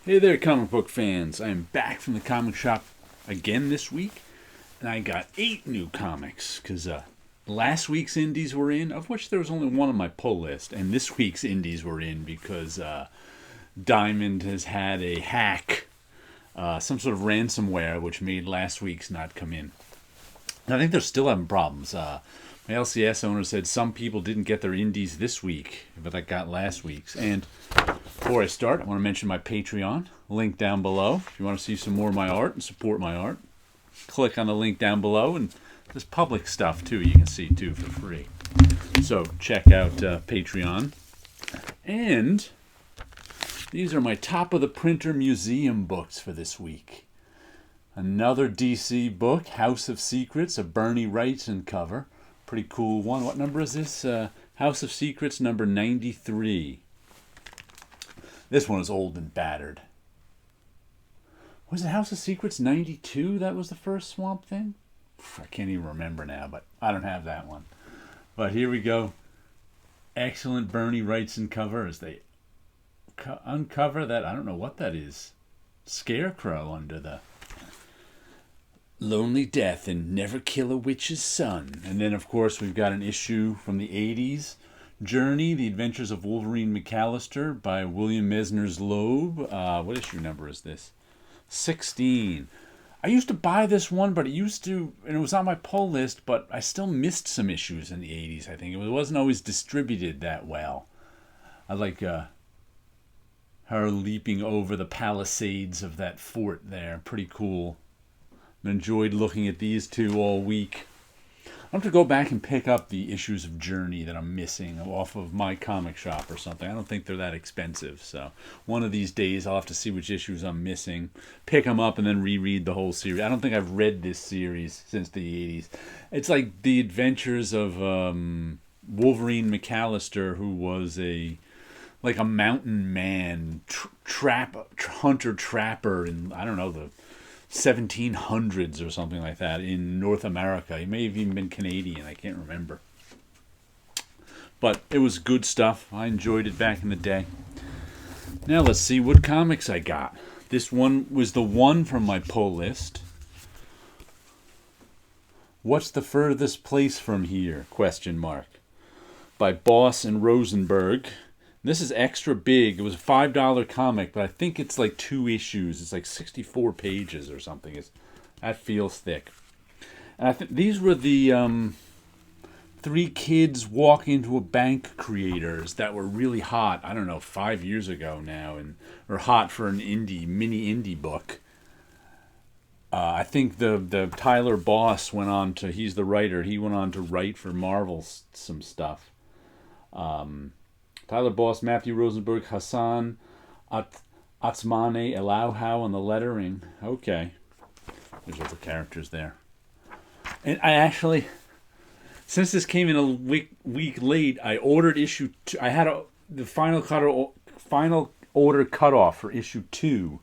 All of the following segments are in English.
Hey there, comic book fans. I am back from the comic shop again this week, and I got 8 new comics because last week's indies were in, of which there was only one on my pull list, and this week's indies were in because Diamond has had a hack, some sort of ransomware, which made last week's not come in. And I think they're still having problems. My LCS owner said some people didn't get their indies this week, but I got last week's. And before I start, I want to mention my Patreon, link down below. If you want to see some more of my art and support my art, click on the link down below, and there's public stuff too you can see too for free. So check out Patreon. And these are my top of the printer museum books for this week. Another DC book, House of Secrets, a Bernie Wrightson cover. Pretty cool one. What number is this? House of Secrets number 93. This one is old and battered. Was it House of Secrets 92? That was the first Swamp Thing? I can't even remember now, but I don't have that one. But here we go. Excellent Bernie Wrightson cover as they uncover that, I don't know what that is, scarecrow under the Lonely Death and Never Kill a Witch's Son. And then, of course, we've got an issue from the 80s. Journey, The Adventures of Wolverine McAllister by William Mesner's Loeb. What issue number is this? 16. I used to buy this one, but and it was on my pull list, but I still missed some issues in the 80s, I think. It wasn't always distributed that well. I like her leaping over the palisades of that fort there. Pretty cool. I enjoyed looking at these two all week. I'll have to go back and pick up the issues of Journey that I'm missing off of my comic shop or something. I don't think they're that expensive. So one of these days I'll have to see which issues I'm missing, pick them up, and then reread the whole series. I don't think I've read this series since the 80s. It's like the adventures of Wolverine McAllister, who was a mountain man, hunter-trapper in, I don't know, the 1700s or something like that in North America. He may have even been Canadian. I can't remember. But it was good stuff. I enjoyed it back in the day. Now let's see what comics I got. This one was the one from my pull list. What's the Furthest Place from Here? ? By Boss and Rosenberg. This is extra big. It was a $5 comic, but I think it's like 2 issues. It's like 64 pages or something. That feels thick. And I think these were the 3 kids walk into a bank creators that were really hot. I don't know, 5 years ago now, or hot for an mini indie book. I think the Tyler Boss he's the writer. He went on to write for Marvel some stuff. Tyler Boss, Matthew Rosenberg, Hassan Atzmane Elouhau on the lettering. Okay. There's other characters there. And I actually, since this came in a week late, I ordered issue 2. I had the final order cutoff for issue 2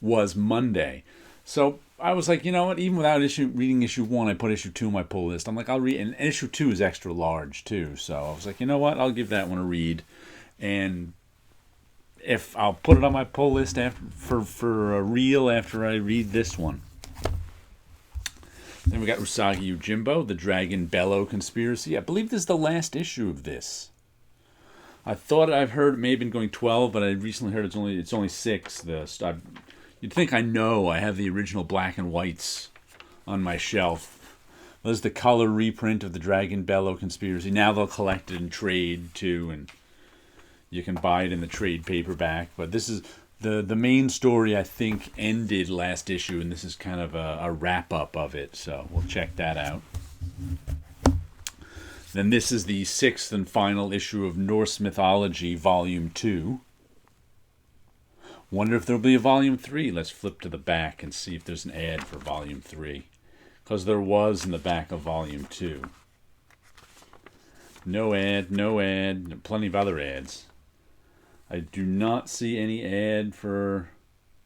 was Monday. So I was like, you know what? Even without reading issue 1, I put issue 2 on my pull list. I'm like, I'll read, and issue 2 is extra large too. So I was like, you know what? I'll give that one a read, and if I'll put it on my pull list for a reel after I read this one. Then we got Usagi Yojimbo, The Dragon Bellow Conspiracy. I believe this is the last issue of this. I thought I've heard it may have been going 12, but I recently heard it's only 6. You'd think I know. I have the original black and whites on my shelf. There's the color reprint of The Dragon Bellow Conspiracy. Now they'll collect it in trade too, and you can buy it in the trade paperback. But this is the main story, I think, ended last issue, and this is kind of a wrap-up of it. So we'll check that out. Then this is the 6th and final issue of Norse Mythology, Volume 2. Wonder if there'll be a Volume 3. Let's flip to the back and see if there's an ad for Volume 3. Because there was in the back of Volume 2. No ad. Plenty of other ads. I do not see any ad for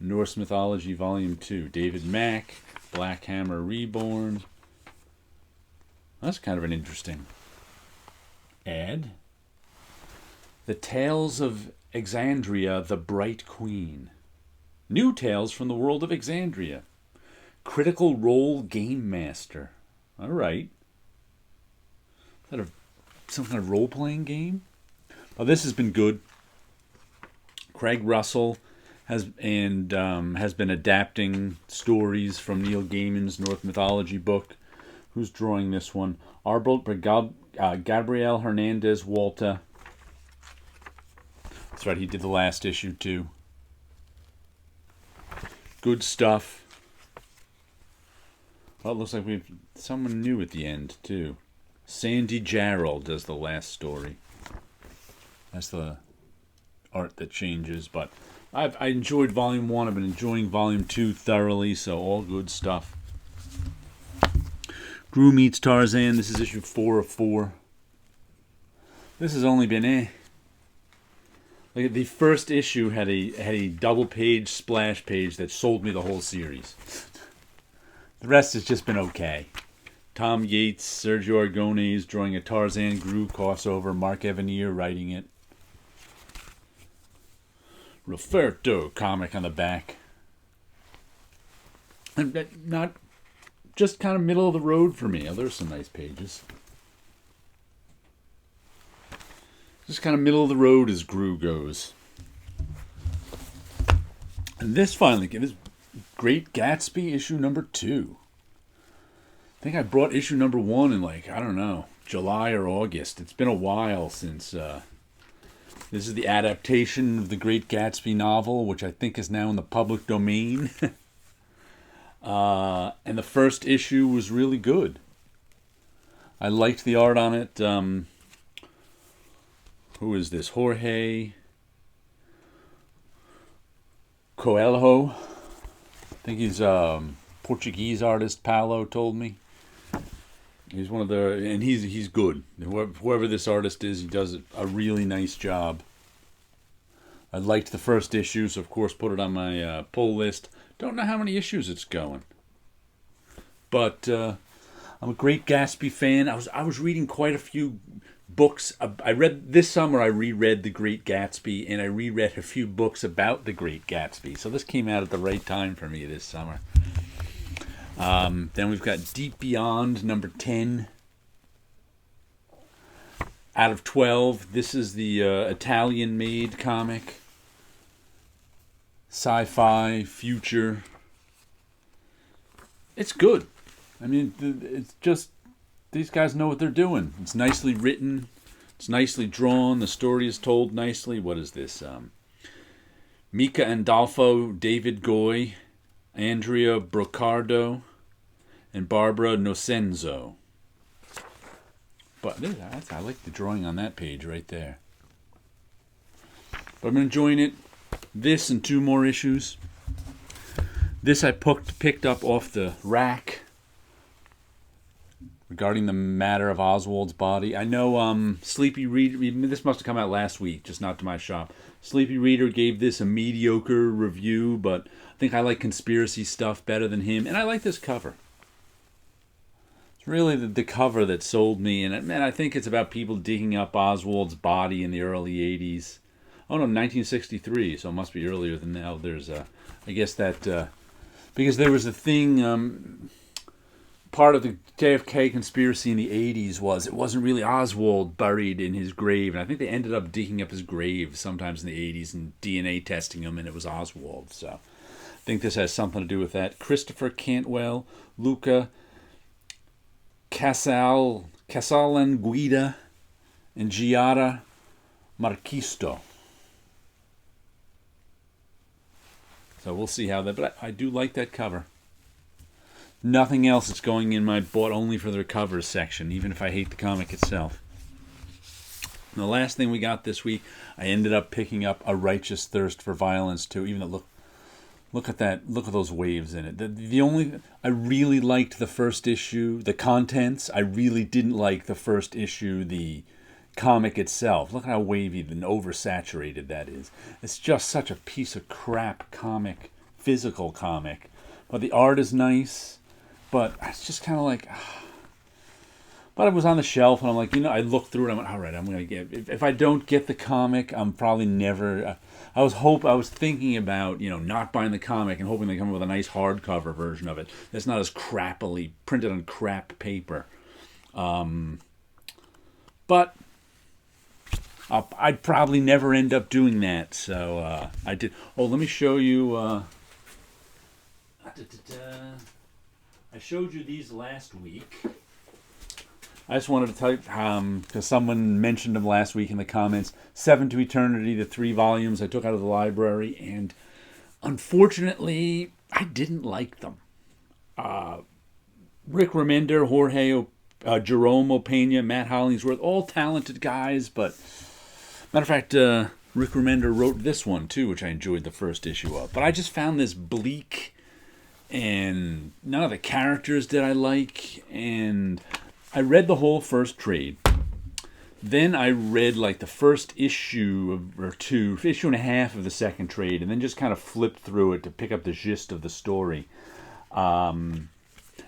Norse Mythology Volume 2. David Mack, Black Hammer Reborn. That's kind of an interesting ad. The Tales of Exandria, the Bright Queen. New Tales from the World of Exandria. Critical Role Game Master. All right. Is that some kind of role-playing game? Well, this has been good. Craig Russell has been adapting stories from Neil Gaiman's Norse mythology book. Who's drawing this one? Arbelt Gabriel Hernandez Walta. That's right, he did the last issue too. Good stuff. Well, it looks like we've someone new at the end too. Sandy Jarrell does the last story. That's the art that changes, but I enjoyed Volume 1. I've been enjoying Volume 2 thoroughly, so all good stuff. Gru Meets Tarzan. This is issue 4 of 4. This has only been Like the first issue had a double page splash page that sold me the whole series. The rest has just been okay. Tom Yates, Sergio Aragonés drawing a Tarzan Gru crossover, Mark Evanier writing it. Roberto comic on the back. And not just kind of middle of the road for me. Oh, there's some nice pages. Just kind of middle of the road as Gru goes. And this finally gives Great Gatsby issue number 2. I think I brought issue number 1 in I don't know, July or August. It's been a while since this is the adaptation of the Great Gatsby novel, which I think is now in the public domain. And the first issue was really good. I liked the art on it. Who is this? Jorge Coelho. I think he's Portuguese artist, Paulo told me. He's one of the, and he's good. Whoever this artist is, he does a really nice job. I liked the first issue, so of course put it on my pull list. Don't know how many issues it's going, but I'm a Great Gatsby fan. I was reading quite a few books. I read this summer. I reread The Great Gatsby, and I reread a few books about The Great Gatsby. So this came out at the right time for me this summer. Then we've got Deep Beyond, number 10. Out of 12. This is the Italian-made comic. Sci-fi, future. It's good. I mean, it's just, these guys know what they're doing. It's nicely written. It's nicely drawn. The story is told nicely. What is this? Mika Andolfo, David Goy, Andrea Brocardo, and Barbara Nocenzo. But I like the drawing on that page right there. But I'm enjoying it. This and 2 more issues. This I picked up off the rack regarding the matter of Oswald's body. I know Sleepy Reader, this must have come out last week, just not to my shop. Sleepy Reader gave this a mediocre review, but I think I like conspiracy stuff better than him, and I like this cover. It's really the cover that sold me, and I think it's about people digging up Oswald's body in the early 80s. Oh no, 1963, so it must be earlier than now. There's I guess that, because there was a thing, part of the JFK conspiracy in the 80s was it wasn't really Oswald buried in his grave, and I think they ended up digging up his grave sometimes in the 80s and DNA testing him, and it was Oswald. So I think this has something to do with that. Christopher Cantwell, Luca Casalanguida, and Giada Marquisto. So we'll see how that, but I do like that cover. Nothing else is going in my bought only for their covers section, even if I hate the comic itself. And the last thing we got this week, I ended up picking up A Righteous Thirst for Violence too. Even though look at that, look at those waves in it. I really liked the first issue, the contents. I really didn't like the first issue, the comic itself. Look at how wavy and oversaturated that is. It's just such a piece of crap comic, physical comic. But the art is nice. But it's just kind of like, But it was on the shelf, and I'm like, I looked through it. I went, all right, I'm gonna get. If I don't get the comic, I'm probably never. I was thinking about not buying the comic and hoping they come up with a nice hardcover version of it that's not as crappily printed on crap paper. But I'd probably never end up doing that. So I did. Oh, let me show you. I showed you these last week. I just wanted to tell you, because someone mentioned them last week in the comments, 7 to Eternity, the 3 volumes I took out of the library, and unfortunately, I didn't like them. Rick Remender, Jorge, Jerome Opeña, Matt Hollingsworth, all talented guys, but matter of fact, Rick Remender wrote this one too, which I enjoyed the first issue of. But I just found this bleak, and none of the characters did I like, and I read the whole first trade. Then I read like the first issue or issue and a half of the second trade, and then just kind of flipped through it to pick up the gist of the story. And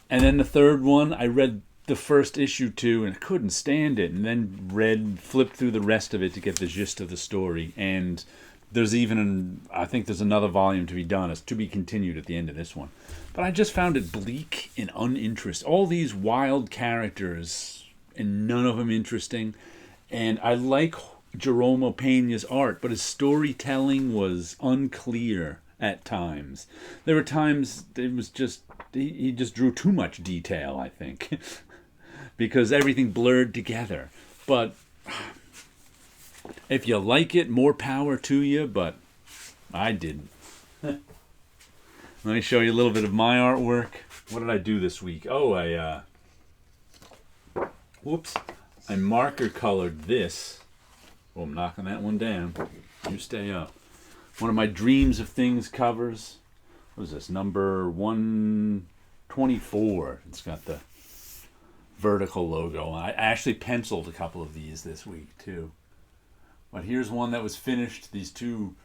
then the third one, I read the first issue too, and I couldn't stand it, and then flipped through the rest of it to get the gist of the story. And there's I think there's another volume to be done. It's to be continued at the end of this one. But I just found it bleak and uninteresting. All these wild characters, and none of them interesting. And I like Jerome Opeña's art, but his storytelling was unclear at times. There were times it was just, he just drew too much detail, I think, because everything blurred together. But if you like it, more power to you, but I didn't. Let me show you a little bit of my artwork. What did I do this week? Oh, I marker colored this. Oh, I'm knocking that one down. You stay up. One of my Dreams of Things covers. What is this? Number 124. It's got the vertical logo. I actually penciled a couple of these this week, too. But here's one that was finished. These two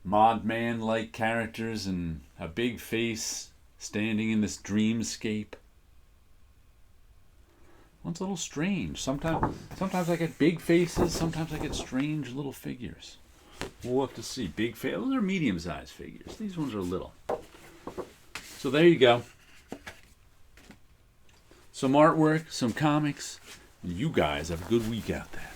Mod Man-like characters and a big face standing in this dreamscape. One's a little strange. Sometimes I get big faces. Sometimes I get strange little figures. We'll have to see. Big face. Those are medium-sized figures. These ones are little. So there you go. Some artwork, some comics. You guys have a good week out there.